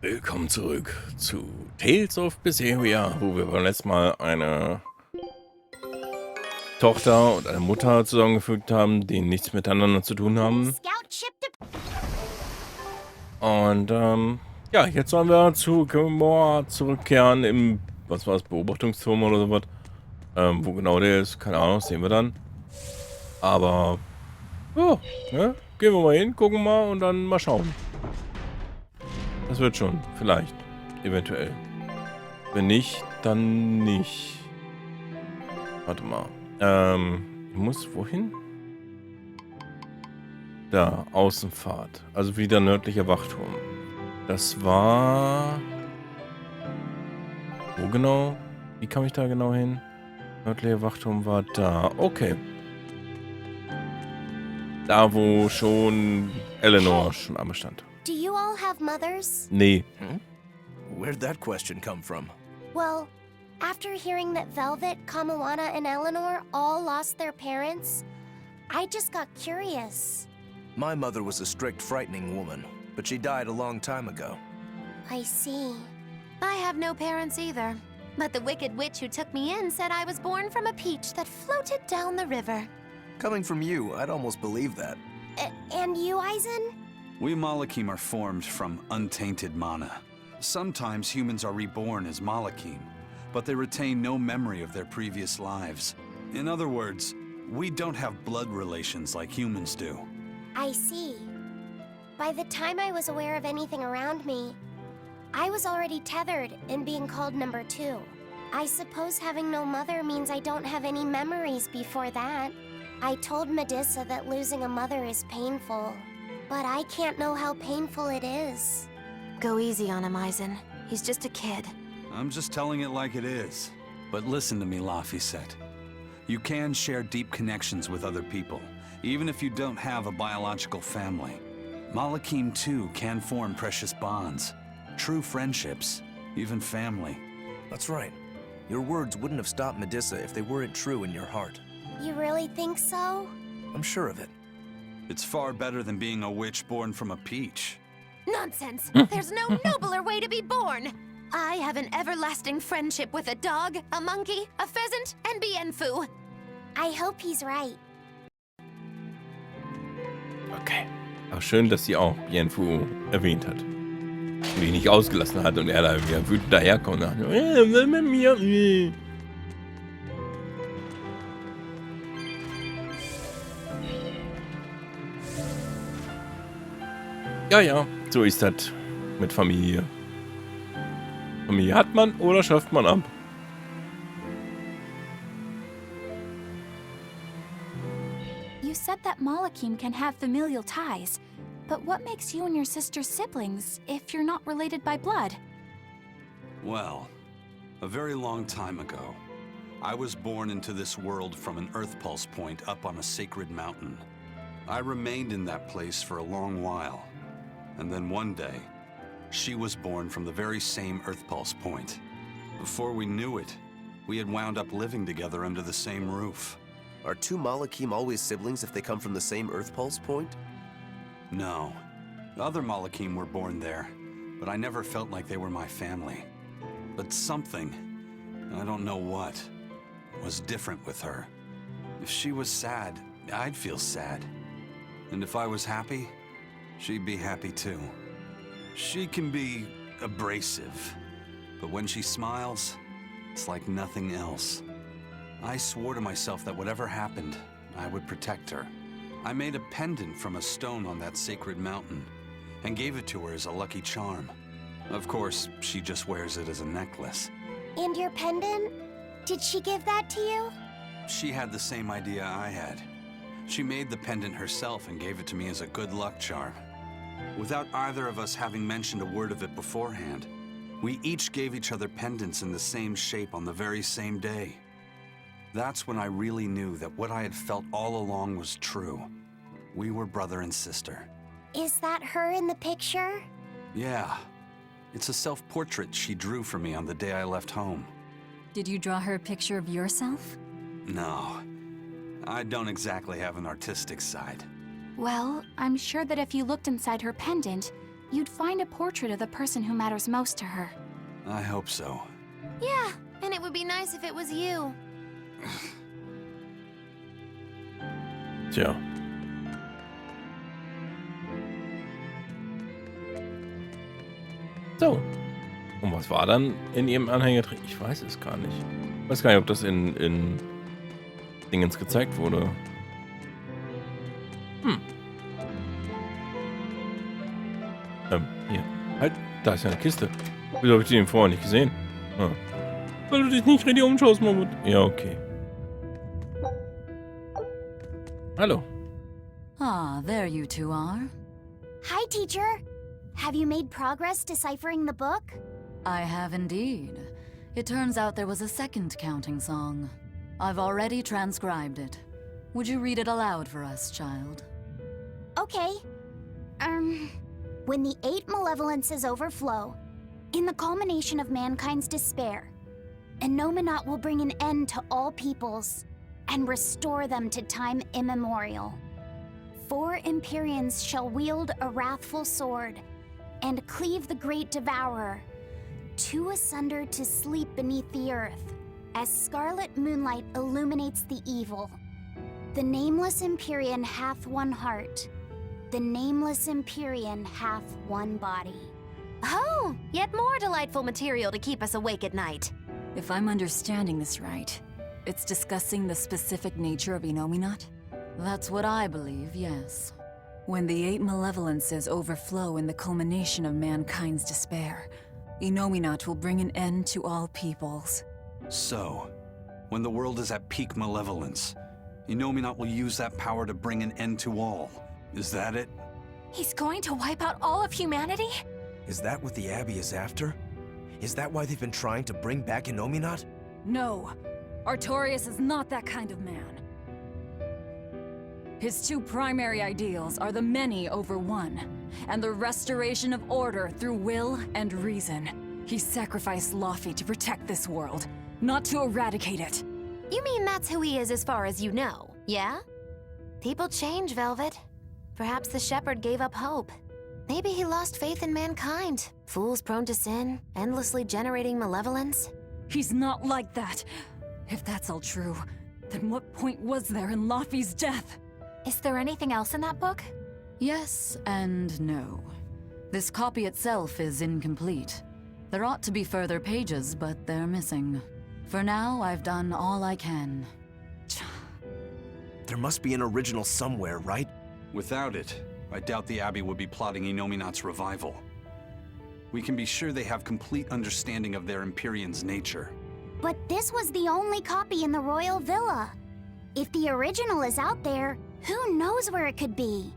Willkommen zurück zu Tales of Berseria, wo wir beim letzten Mal eine Tochter und eine Mutter zusammengefügt haben, die nichts miteinander zu tun haben. Und ja, jetzt sollen wir zu Gilmore zurückkehren im, was war es, Beobachtungsturm oder sowas. Wo genau der ist, keine Ahnung, sehen wir dann. Aber ja, ne? Gehen wir mal hin, gucken mal und dann mal schauen. Das wird schon, vielleicht, eventuell. Wenn nicht, dann nicht. Warte mal. Ich muss wohin? Da, Außenfahrt. Also wieder nördlicher Wachturm. Das war... Wo genau? Wie kam ich da genau hin? Nördlicher Wachturm war da. Okay. Da, wo schon Eleanor schon einmal stand. Do you all have mothers? Nee. Where'd that question come from? Well, after hearing that Velvet, Kamawana, and Eleanor all lost their parents, I just got curious. My mother was a strict, frightening woman, but she died a long time ago. I see. I have no parents either. But the wicked witch who took me in said I was born from a peach that floated down the river. Coming from you, I'd almost believe that. And you, Eisen? We Malakim are formed from untainted mana. Sometimes humans are reborn as Malakim, but they retain no memory of their previous lives. In other words, we don't have blood relations like humans do. I see. By the time I was aware of anything around me, I was already tethered and being called number 2. I suppose having no mother means I don't have any memories before that. I told Medusa that losing a mother is painful, but I can't know how painful it is. Go easy on him, Eisen. He's just a kid. I'm just telling it like it is. But listen to me, Laphicet. You can share deep connections with other people, even if you don't have a biological family. Malakim, too, can form precious bonds. True friendships, even family. That's right. Your words wouldn't have stopped Medusa if they weren't true in your heart. You really think so? I'm sure of it. It's far better than being a witch born from a peach. Nonsense! There's no nobler way to be born! I have an everlasting friendship with a dog, a monkey, a pheasant, and Bienfu. I hope he's right. Okay. Aber schön, dass sie auch Bienfu erwähnt hat. Und ihn nicht ausgelassen hat und er da wieder wütend daherkommt. Mit mir. Ja, ja, so ist das mit Familie. Familie hat man oder schafft man ab. You said that Malakim can have familial ties, but what makes you and your sister siblings if you're not related by blood? Well, a very long time ago, I was born into this world from an Earth Pulse point up on a sacred mountain. I remained in that place for a long while. And then one day, she was born from the very same Earth Pulse point. Before we knew it, we had wound up living together under the same roof. Are two Malakim always siblings if they come from the same Earth Pulse point? No. Other Malakim were born there, but I never felt like they were my family. But something, I don't know what, was different with her. If she was sad, I'd feel sad. And if I was happy, she'd be happy too. She can be abrasive, but when she smiles, it's like nothing else. I swore to myself that whatever happened, I would protect her. I made a pendant from a stone on that sacred mountain and gave it to her as a lucky charm. Of course, she just wears it as a necklace. And your pendant? Did she give that to you? She had the same idea I had. She made the pendant herself and gave it to me as a good luck charm. Without either of us having mentioned a word of it beforehand, we each gave each other pendants in the same shape on the very same day. That's when I really knew that what I had felt all along was true. We were brother and sister. Is that her in the picture? Yeah. It's a self-portrait she drew for me on the day I left home. Did you draw her a picture of yourself? No. I don't exactly have an artistic side. Well, I'm sure that if you looked inside her pendant, you'd find a portrait of the person who matters most to her. I hope so. Yeah, and it would be nice if it was you. Tja. So. Und was war dann in ihrem Anhänger drin? Ich weiß es gar nicht. Ich weiß gar nicht, ob das in Dingens gezeigt wurde. Hier. Halt, da ist ja eine Kiste. Wieso habe ich die denn vorher nicht gesehen? Ah. Weil du dich nicht richtig umschaust, Mammut. Ja, okay. Hallo. Ah, there you two are. Hi, teacher. Have you made progress deciphering the book? I have indeed. It turns out there was a second counting song. I've already transcribed it. Would you read it aloud for us, child? Okay. When the 8 malevolences overflow, in the culmination of mankind's despair, Innominat will bring an end to all peoples and restore them to time immemorial. 4 Empyreans shall wield a wrathful sword and cleave the great devourer, 2 asunder to sleep beneath the earth, as scarlet moonlight illuminates the evil. The nameless Empyrean hath one heart. The nameless Empyrean hath one body. Oh, yet more delightful material to keep us awake at night. If I'm understanding this right, it's discussing the specific nature of Innominat? That's what I believe, yes. When the 8 malevolences overflow in the culmination of mankind's despair, Innominat will bring an end to all peoples. So, when the world is at peak malevolence, Innominat will use that power to bring an end to all. Is that it? He's going to wipe out all of humanity? Is that what the Abbey is after? Is that why they've been trying to bring back Innominat? No, Artorias is not that kind of man. His 2 primary ideals are the many over one, and the restoration of order through will and reason. He sacrificed Laufey to protect this world, not to eradicate it. You mean that's who he is as far as you know, yeah? People change, Velvet. Perhaps the shepherd gave up hope. Maybe he lost faith in mankind. Fools prone to sin, endlessly generating malevolence. He's not like that. If that's all true, then what point was there in Laufey's death? Is there anything else in that book? Yes and no. This copy itself is incomplete. There ought to be further pages, but they're missing. For now, I've done all I can. There must be an original somewhere, right? Without it, I doubt the Abbey would be plotting Innominat's revival. We can be sure they have complete understanding of their Empyrean's nature. But this was the only copy in the royal villa. If the original is out there, who knows where it could be?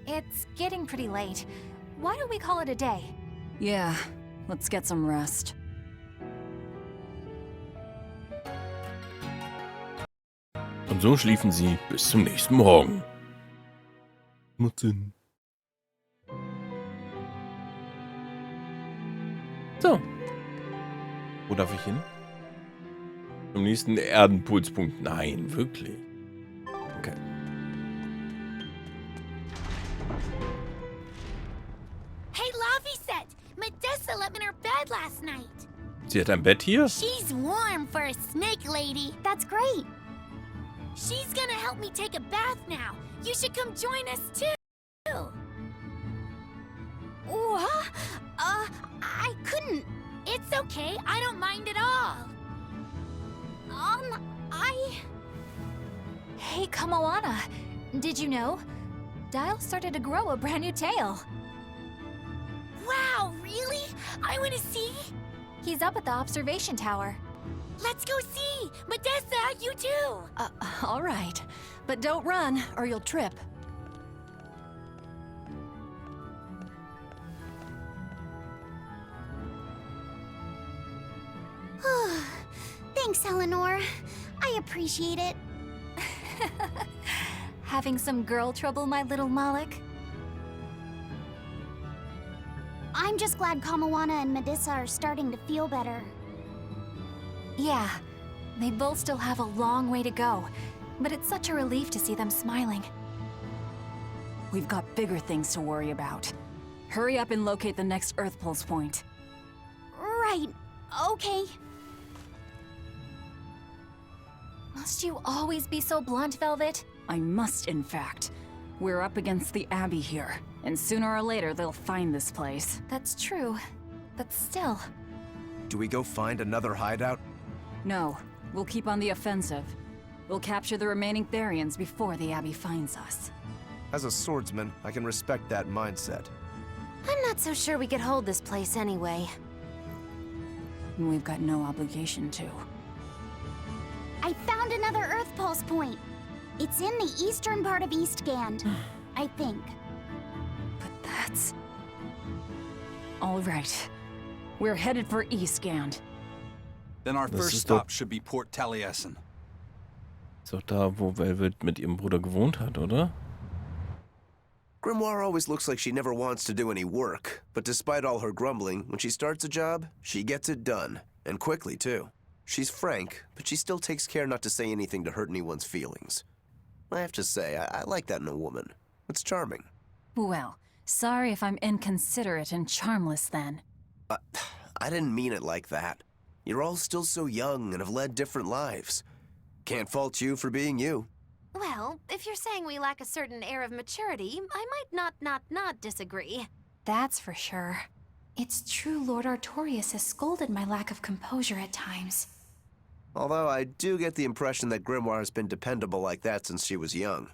It's getting pretty late. Why don't we call it a day? Yeah, let's get some rest. Und so schliefen sie bis zum nächsten Morgen. Macht Sinn. So. Wo darf ich hin? Zum nächsten Erdenpulspunkt. Nein, wirklich. Okay. Hey, Laufey said Medessa let me in her bed last night. Sie hat ein Bett hier? She's warm for a snake lady. That's great. She's gonna help me take a bath now. You should come join us too. What? I couldn't. It's okay. I don't mind at all. Hey, Kamoana. Did you know? Dial started to grow a brand new tail. Wow, really? I want to see. He's up at the observation tower. Let's go see. Medessa, you too. All right. But don't run, or you'll trip. Thanks, Eleanor. I appreciate it. Having some girl trouble, my little Malik? I'm just glad Kamawana and Medessa are starting to feel better. Yeah, they both still have a long way to go, but it's such a relief to see them smiling. We've got bigger things to worry about. Hurry up and locate the next Earth Pulse point. Right. Okay. Must you always be so blunt, Velvet? I must, in fact. We're up against the Abbey here, and sooner or later they'll find this place. That's true. But still. Do we go find another hideout? No, we'll keep on the offensive. We'll capture the remaining Therians before the Abbey finds us. As a swordsman, I can respect that mindset. I'm not so sure we could hold this place anyway. And we've got no obligation to. I found another Earth Pulse point. It's in the eastern part of East Gand, I think. But that's... All right. We're headed for East Gand. Then our Das first ist stop doch- should be Port Taliesin. Ist doch da, wo Velvet mit ihrem Bruder gewohnt hat, oder? Grimoire always looks like she never wants to do any work, but despite all her grumbling, when she starts a job, she gets it done. And quickly, too. She's frank, but she still takes care not to say anything to hurt anyone's feelings. I have to say, I like that in a woman. It's charming. Well, sorry if I'm inconsiderate and charmless then. I didn't mean it like that. You're all still so young and have led different lives. Can't fault you for being you. Well, if you're saying we lack a certain air of maturity, I might not disagree. That's for sure. It's true Lord Artorius has scolded my lack of composure at times. Although I do get the impression that Grimoire has been dependable like that since she was young.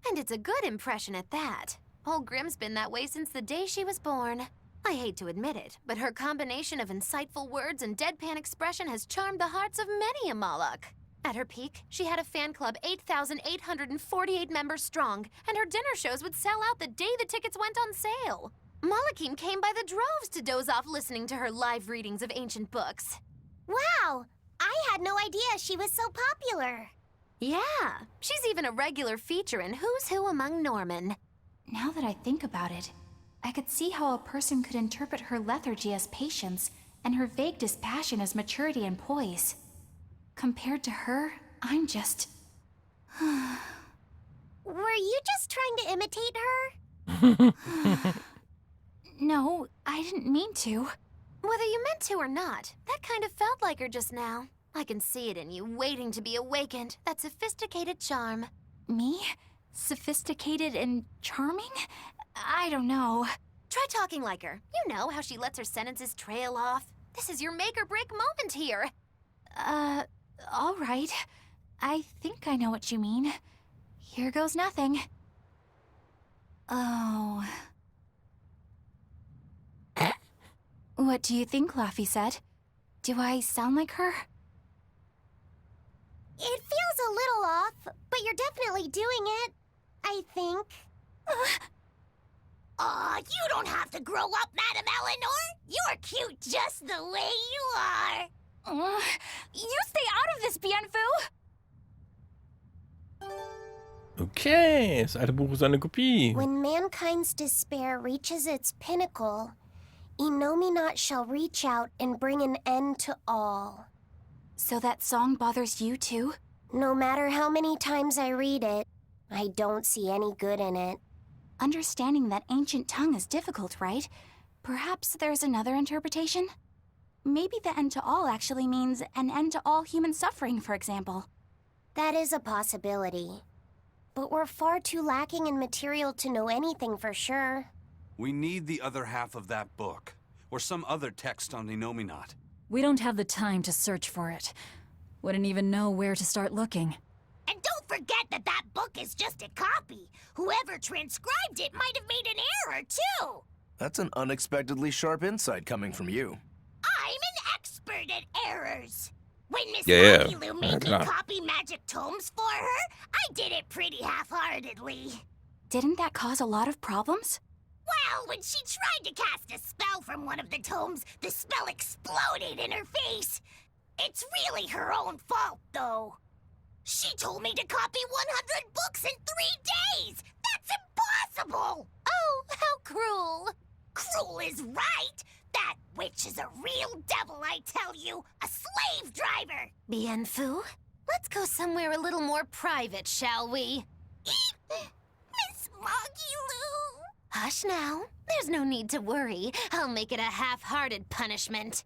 And it's a good impression at that. Old Grim's been that way since the day she was born. I hate to admit it, but her combination of insightful words and deadpan expression has charmed the hearts of many a Moloch. At her peak, she had a fan club 8,848 members strong, and her dinner shows would sell out the day the tickets went on sale. Molochim came by the droves to doze off listening to her live readings of ancient books. Wow! I had no idea she was so popular. Yeah, she's even a regular feature in Who's Who Among Norman. Now that I think about it, I could see how a person could interpret her lethargy as patience and her vague dispassion as maturity and poise. Compared to her, I'm just... Were you just trying to imitate her? No, I didn't mean to. Whether you meant to or not, that kind of felt like her just now. I can see it in you, waiting to be awakened, that sophisticated charm. Me? Sophisticated and charming? I don't know. Try talking like her. You know how she lets her sentences trail off. This is your make-or-break moment here. All right. I think I know what you mean. Here goes nothing. Oh. What do you think, Laffy said? Do I sound like her? It feels a little off, but you're definitely doing it. I think. Aw, you don't have to grow up, Madam Eleanor. You're cute just the way you are. You stay out of this, Bienfu! Okay, das alte Buch ist eine Kopie. When mankind's despair reaches its pinnacle, Enominat shall reach out and bring an end to all. So that song bothers you too? No matter how many times I read it, I don't see any good in it. Understanding that ancient tongue is difficult, right? Perhaps there's another interpretation? Maybe the end to all actually means an end to all human suffering, for example. That is a possibility. But we're far too lacking in material to know anything for sure. We need the other half of that book, or some other text on Enominat. We don't have the time to search for it. Wouldn't even know where to start looking. And don't forget that that book is just a copy. Whoever transcribed it might have made an error, too. That's an unexpectedly sharp insight coming from you. I'm an expert at errors. When Miss Yeah, Lou made me klar. copy magic tomes for her, I did it pretty half-heartedly. Didn't that cause a lot of problems? Well, when she tried to cast a spell from one of the tomes, the spell exploded in her face. It's really her own fault, though. She told me to copy 100 books in 3 days! That's impossible! Oh, how cruel! Cruel is right! That witch is a real devil, I tell you! A slave driver! Bienfu, let's go somewhere a little more private, shall we? Miss Moggy Lou! Hush now. There's no need to worry. I'll make it a half-hearted punishment.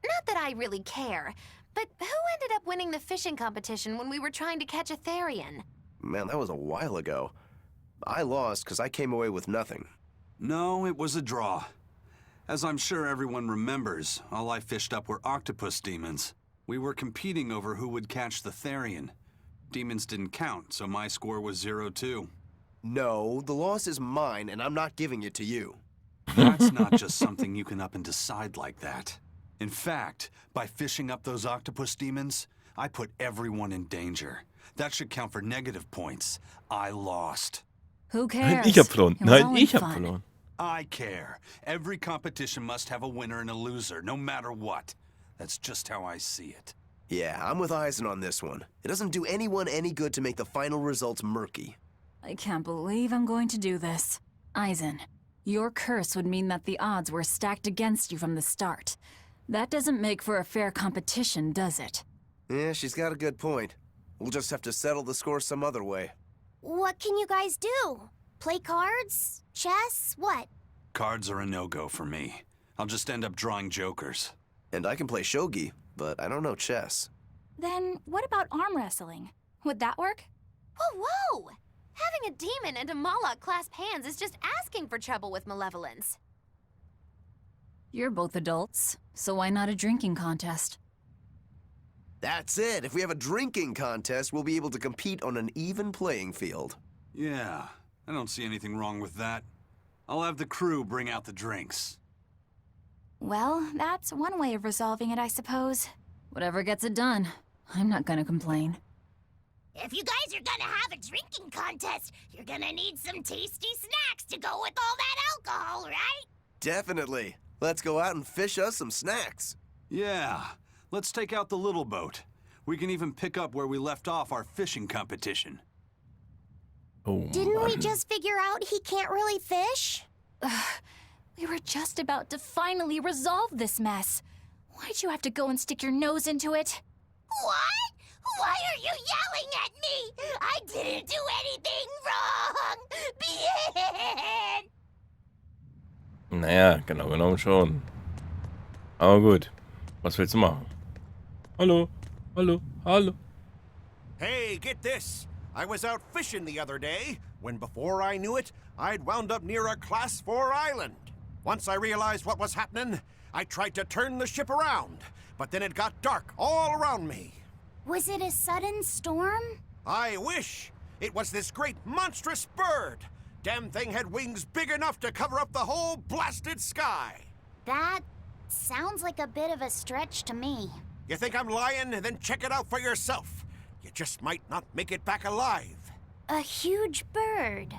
Not that I really care, but who ended up winning the fishing competition when we were trying to catch a therian? Man, that was a while ago. I lost because I came away with nothing. No, it was a draw. As I'm sure everyone remembers, all I fished up were octopus demons. We were competing over who would catch the therian. Demons didn't count, so my score was 0-2. No, the loss is mine, and I'm not giving it to you. That's not just something you can up and decide like that. In fact, by fishing up those octopus demons, I put everyone in danger. That should count for negative points. I lost. Who Nein, cares? ich hab verloren. It was Nein, all in ich hab fun. verloren. I care. Every competition must have a winner and a loser, no matter what. That's just how I see it. Yeah, I'm with Eisen on this one. It doesn't do anyone any good to make the final results murky. I can't believe I'm going to do this. Eisen, your curse would mean that the odds were stacked against you from the start. That doesn't make for a fair competition, does it? Yeah, she's got a good point. We'll just have to settle the score some other way. What can you guys do? Play cards? Chess? What? Cards are a no-go for me. I'll just end up drawing jokers. And I can play shogi, but I don't know chess. Then what about arm wrestling? Would that work? Whoa, whoa! Having a demon and a Moloch clasp hands is just asking for trouble with malevolence. You're both adults, so why not a drinking contest? That's it. If we have a drinking contest, we'll be able to compete on an even playing field. Yeah, I don't see anything wrong with that. I'll have the crew bring out the drinks. Well, that's one way of resolving it, I suppose. Whatever gets it done. I'm not gonna complain. If you guys are gonna have a drinking contest, you're gonna need some tasty snacks to go with all that alcohol, right? Definitely. Let's go out and fish us some snacks. Yeah, let's take out the little boat. We can even pick up where we left off our fishing competition. Oh, Didn't we Mann. just figure out he can't really fish? We were just about to finally resolve this mess. Why'd you have to go and stick your nose into it? What? Why are you yelling at me? I didn't do anything wrong! Bien! Naja, genau genommen schon. Aber gut. Was willst du machen? Hallo? Hallo? Hallo? Hey, get this! I was out fishing the other day, when before I knew it, I'd wound up near a Class 4 island. Once I realized what was happening, I tried to turn the ship around, but then it got dark all around me. Was it a sudden storm? I wish! It was this great monstrous bird! Damn thing had wings big enough to cover up the whole blasted sky! That sounds like a bit of a stretch to me. You think I'm lying? Then check it out for yourself. You just might not make it back alive. A huge bird.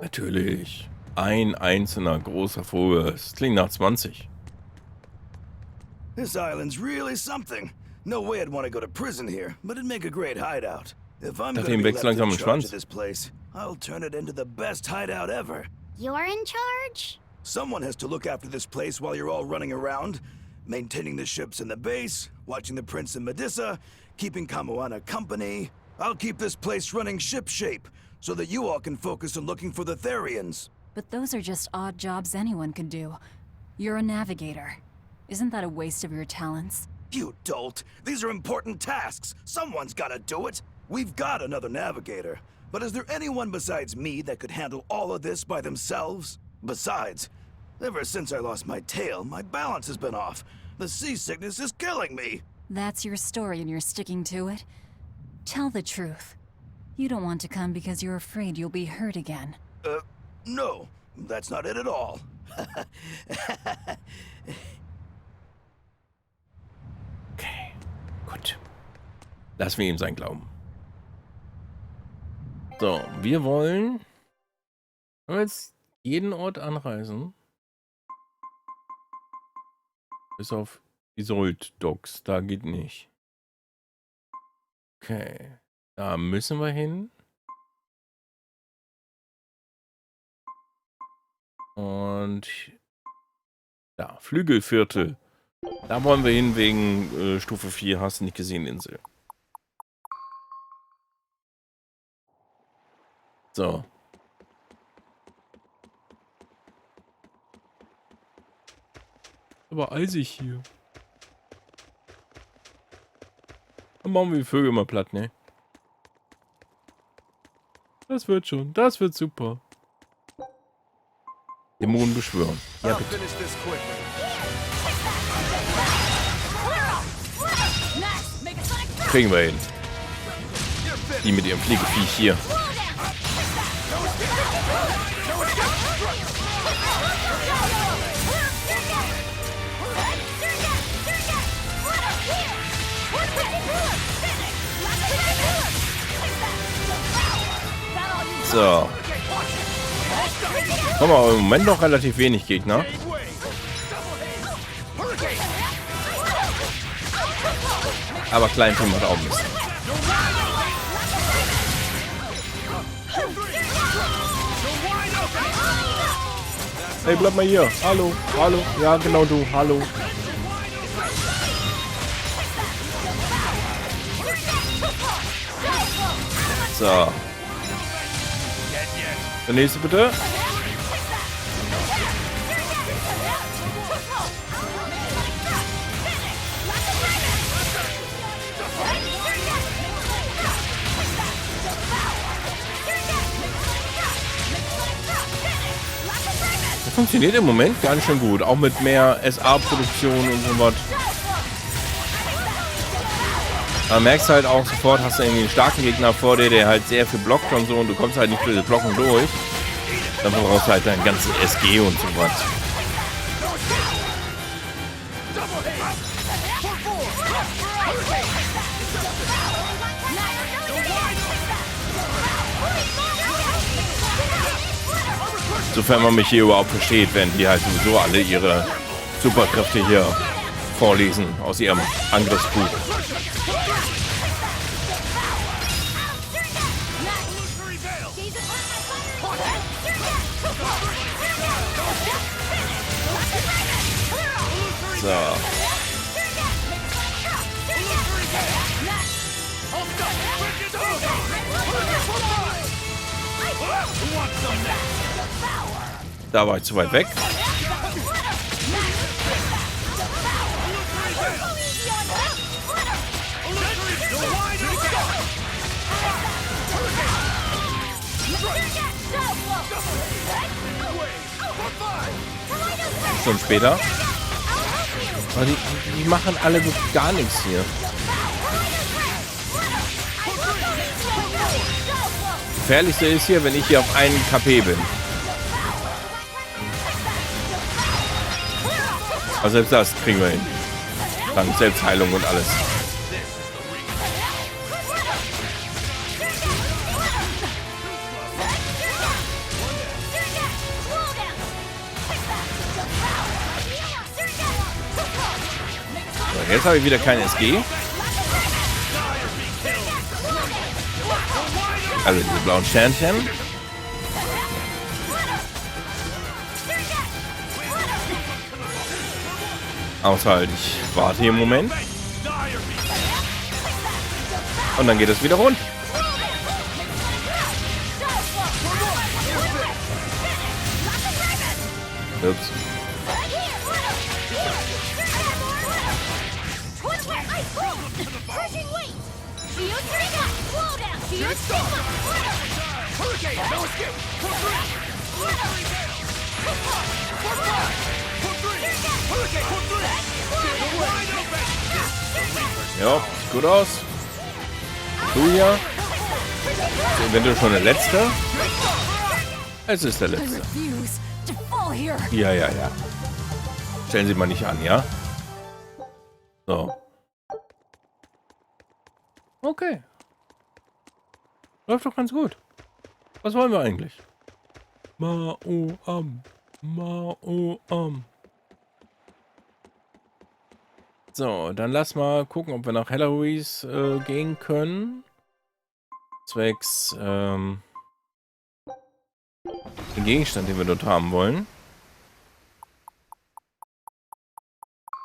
Natürlich. Ein einzelner großer Vogel. Das klingt nach 20. This island's really something. No way I'd want to go to prison here, but it'd make a great hideout. If I'm Dachte, gonna ihm be wächst left langsam in ein charge Schwanz. of this place, I'll turn it into the best hideout ever. You're in charge? Someone has to look after this place while you're all running around, maintaining the ships in the base, watching the Prince and Medusa, keeping Kamoana company. I'll keep this place running ship-shape, so that you all can focus on looking for the Therians. But those are just odd jobs anyone could do. You're a navigator. Isn't that a waste of your talents? You dolt! These are important tasks! Someone's gotta do it! We've got another navigator, but is there anyone besides me that could handle all of this by themselves? Besides, ever since I lost my tail, my balance has been off. The seasickness is killing me! That's your story and you're sticking to it? Tell the truth. You don't want to come because you're afraid you'll be hurt again. No, that's not it at all. Okay, gut. Lassen wir ihm sein Glauben. So, wir wollen jetzt jeden Ort anreisen. Bis auf Isold-Docks, da geht nicht. Okay, da müssen wir hin. Und da, Flügelviertel. Da wollen wir hin wegen Stufe 4, hast du nicht gesehen, Insel. So. Aber eisig hier. Dann machen wir die Vögel mal platt, ne? Das wird schon. Das wird super. Dämonen beschwören. Ja, bitte. Kriegen wir hin. Die mit ihrem Fliegeviech hier. So. Komm mal, im Moment noch relativ wenig Gegner. Aber Kleinteam hat auch ein bisschen. Hey, bleib mal hier. Hallo, hallo. Ja, genau du. Hallo. So. Der nächste bitte. Das funktioniert im Moment ganz schön gut. Auch mit mehr SA-Produktion und so was. Man merkst halt auch sofort, hast du irgendwie einen starken Gegner vor dir, der halt sehr viel blockt und so, und du kommst halt nicht durch das Blocken durch. Dann brauchst du halt deinen ganzen SG und so was. Sofern man mich hier überhaupt versteht, wenn die halt sowieso alle ihre Superkräfte hier vorlesen aus ihrem Angriffsbuch. So. Da war ich zu weit weg. Schon später. Aber die machen alle so gar nichts hier. Gefährlichste ist hier, wenn ich hier auf einen KP bin. Also selbst das kriegen wir hin. Dann Selbstheilung und alles. So, jetzt habe ich wieder kein SG. Also diese blauen Sternchen. Außer halt, ich warte hier im Moment. Und dann geht es wieder rund. Ups. Ja, sieht gut aus. Du hier. Ist eventuell schon der letzte. Es ist der letzte. Ja, ja, ja. Stellen Sie mal nicht an, ja? So. Okay. Läuft doch ganz gut. Was wollen wir eigentlich? Ma-o-am. Ma-o-am. So, dann lass mal gucken, ob wir nach Hellaruis gehen können. Zwecks den Gegenstand, den wir dort haben wollen.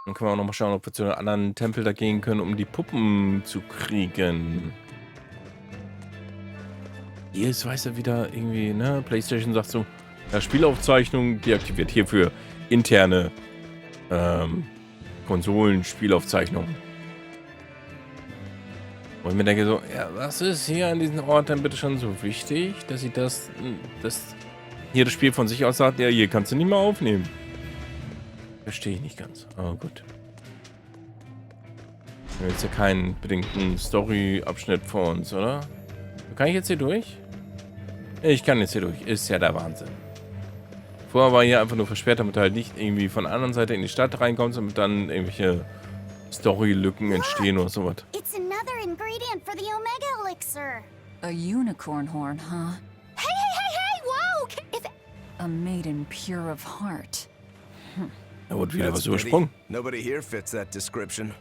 Dann können wir auch noch mal schauen, ob wir zu einem anderen Tempel da gehen können, um die Puppen zu kriegen. Hier ist, weißt du, wieder irgendwie, ne? PlayStation sagt so, ja, Spielaufzeichnung deaktiviert. Hierfür interne Konsolen-Spielaufzeichnungen. Und ich mir denke so, ja, was ist hier an diesen Ort dann bitte schon so wichtig, dass sie das hier das Spiel von sich aus sagt, ja, hier kannst du nicht mehr aufnehmen. Verstehe ich nicht ganz. Aber gut. Wir haben jetzt ja keinen bedingten Story-Abschnitt vor uns, oder? Kann ich jetzt hier durch? Ich kann jetzt hier durch. Ist ja der Wahnsinn. Vorher war hier einfach nur versperrt, damit du halt nicht irgendwie von der anderen Seite in die Stadt reinkommst und dann irgendwelche Story-Lücken entstehen oder sowas. It's another ingredient for the Omega Elixir. A unicorn horn, huh? Hey, whoa! If A maiden pure of heart. Da wurde wieder That's was übersprungen. pity. Nobody here fits that description.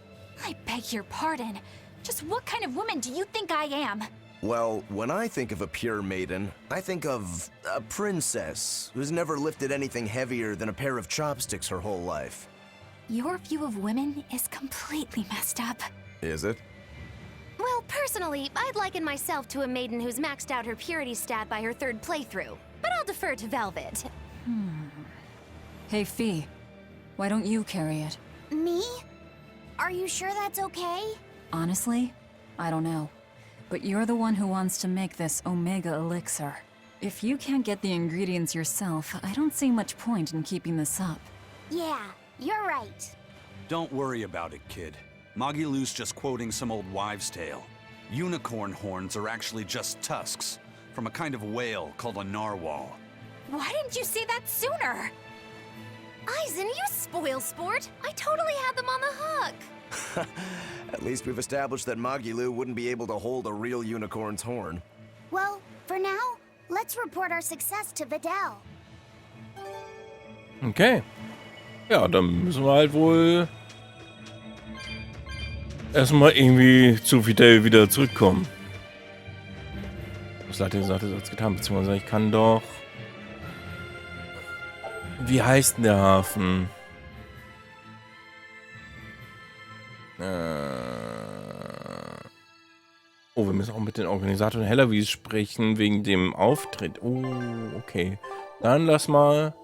I beg your pardon. Just what kind of woman do you think I am? Well, when I think of a pure maiden, I think of a princess who's never lifted anything heavier than a pair of chopsticks her whole life. Your view of women is completely messed up. Is it? Well, personally, I'd liken myself to a maiden who's maxed out her purity stat by her third playthrough. But I'll defer to Velvet. Hey, Fee. Why don't you carry it? Me? Are you sure that's okay? Honestly, I don't know. But you're the one who wants to make this Omega Elixir. If you can't get the ingredients yourself, I don't see much point in keeping this up. Yeah, you're right. Don't worry about it, kid. Magilou's just quoting some old wives' tale. Unicorn horns are actually just tusks from a kind of whale called a narwhal. Why didn't you say that sooner? Eisen, you spoil sport. I totally had them on the hook. At least we've established that Magilou wouldn't be able to hold a real unicorn's horn. Well, for now, let's report our success to Vidal. Okay. Ja, dann müssen wir halt wohl erstmal irgendwie zu Fidel wieder zurückkommen. Was hat er gesagt, er hat es getan, beziehungsweise ich kann doch... Wie heißt denn der Hafen? Oh, wir müssen auch mit den Organisatoren Hellawies sprechen, wegen dem Auftritt. Oh, okay. Dann lass mal...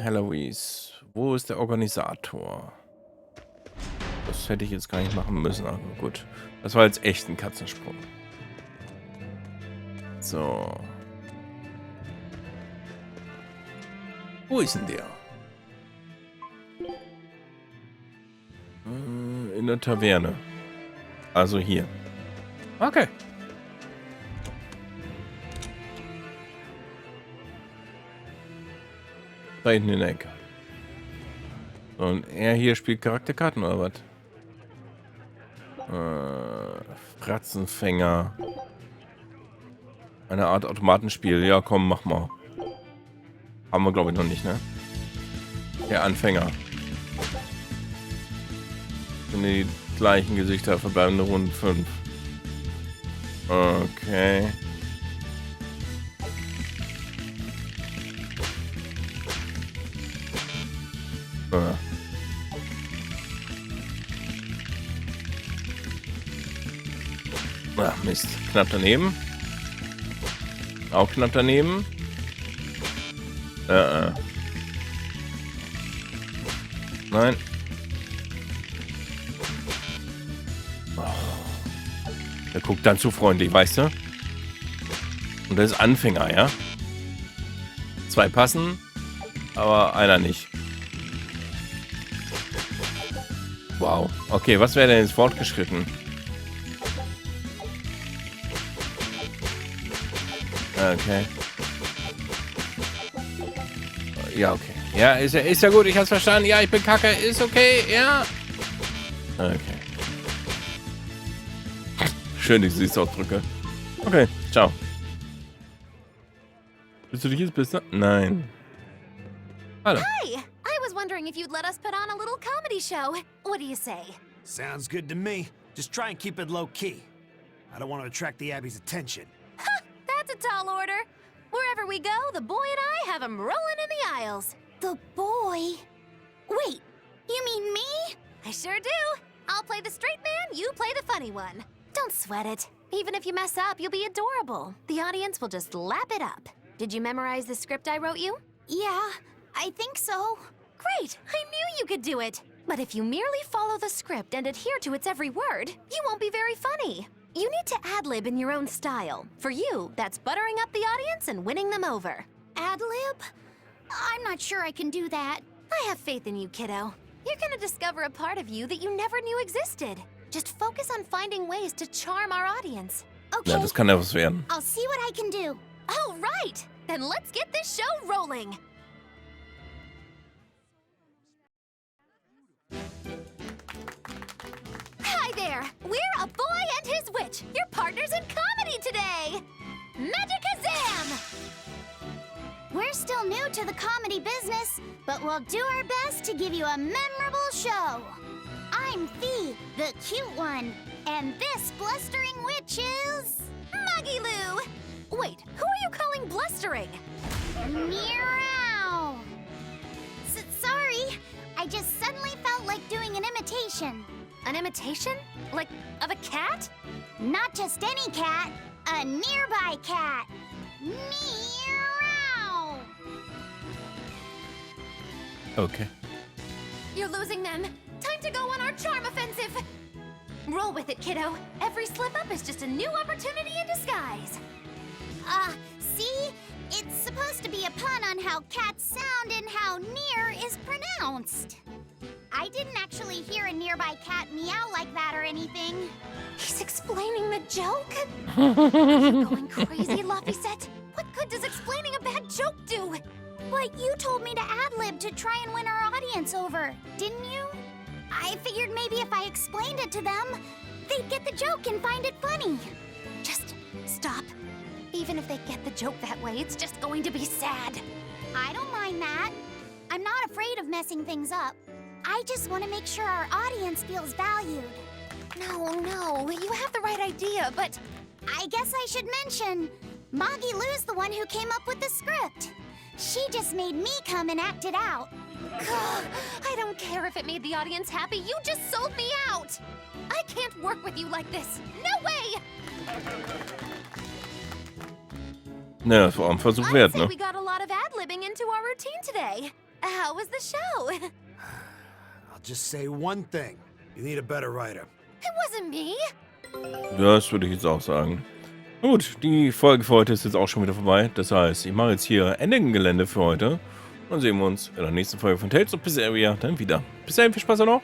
Hellawies. Wo ist der Organisator? Das hätte ich jetzt gar nicht machen müssen, aber gut. Das war jetzt echt ein Katzensprung. So. Wo ist denn der? In der Taverne. Also hier. Okay. Da hinten in der Ecke. Und er hier spielt Charakterkarten oder was? Fratzenfänger. Eine Art Automatenspiel. Ja, komm, mach mal. Haben wir, glaube ich, noch nicht, ne? Der Anfänger. Sind die gleichen Gesichter, verbleibende Runde 5. Okay. Ach, Mist. Knapp daneben. Auch knapp daneben. Nein. Oh. Der guckt dann zu freundlich, weißt du? Und das ist Anfänger, ja? 2 passen, aber einer nicht. Wow. Okay, was wäre denn jetzt fortgeschritten? Okay. Ja, okay. Ja, ist ja gut, ich hab's verstanden. Ja, ich bin kacke, ist okay, ja. Okay. Schön, die Gesichtsausdrücke. Okay, ciao. Bist du dich jetzt besser? Nein. Hallo. Hi! I was wondering if you'd let us put on a little comedy show. What do you say? Sounds good to me. Just try and keep it low-key. I don't want to attract the Abbey's attention. Ha! That's a tall order. Wherever we go, the boy and I have him rolling in the aisles. The boy? Wait, you mean me? I sure do. I'll play the straight man, you play the funny one. Don't sweat it. Even if you mess up, you'll be adorable. The audience will just lap it up. Did you memorize the script I wrote you? Yeah, I think so. Great! I knew you could do it! But if you merely follow the script and adhere to its every word, you won't be very funny. You need to ad-lib in your own style. For you, that's buttering up the audience and winning them over. Ad-lib? I'm not sure I can do that. I have faith in you, kiddo. You're gonna discover a part of you that you never knew existed. Just focus on finding ways to charm our audience. Okay, Ja, das kann ja was werden. I'll see what I can do. All right! Then let's get this show rolling! Hi there! We're A Boy and His Witch, your partners in comedy today! Magicazam! We're still new to the comedy business, but we'll do our best to give you a memorable show. I'm Fee, the cute one, and this blustering witch is... Muggy Lou! Wait, who are you calling blustering? Meow! Sorry, I just suddenly felt like doing an imitation. An imitation? Like, of a cat? Not just any cat, a nearby cat. Meow! Okay. You're losing them. Time to go on our charm offensive. Roll with it, kiddo. Every slip-up is just a new opportunity in disguise. See? It's supposed to be a pun on how cats sound and how near is pronounced. I didn't actually hear a nearby cat meow like that or anything. He's explaining the joke? Are you going crazy, Laphicet? What good does explaining a bad joke do? But you told me to ad-lib to try and win our audience over, didn't you? I figured maybe if I explained it to them, they'd get the joke and find it funny. Just stop. Even if they get the joke that way, it's just going to be sad. I don't mind that. I'm not afraid of messing things up. I just want to make sure our audience feels valued. No, you have the right idea, but... I guess I should mention, Moggy Lou's the one who came up with the script. She just made me come and act it out. I don't care if it made the audience happy, you just sold me out! I can't work with you like this! No way! Naja, das war auch ein Versuch wert, ne? We got a lot of ad-libbing into our routine today. How was the show? I'll just say one thing. You need a better writer. It wasn't me. Das würde ich jetzt auch sagen. Gut, die Folge für heute ist jetzt auch schon wieder vorbei. Das heißt, ich mache jetzt hier Ende im Gelände für heute. Dann sehen wir uns in der nächsten Folge von Tales of BERSERIA dann wieder. Bis dahin, viel Spaß noch.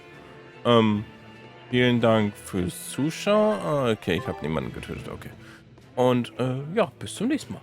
Vielen Dank fürs Zuschauen. Okay, ich habe niemanden getötet, okay. Und ja, bis zum nächsten Mal.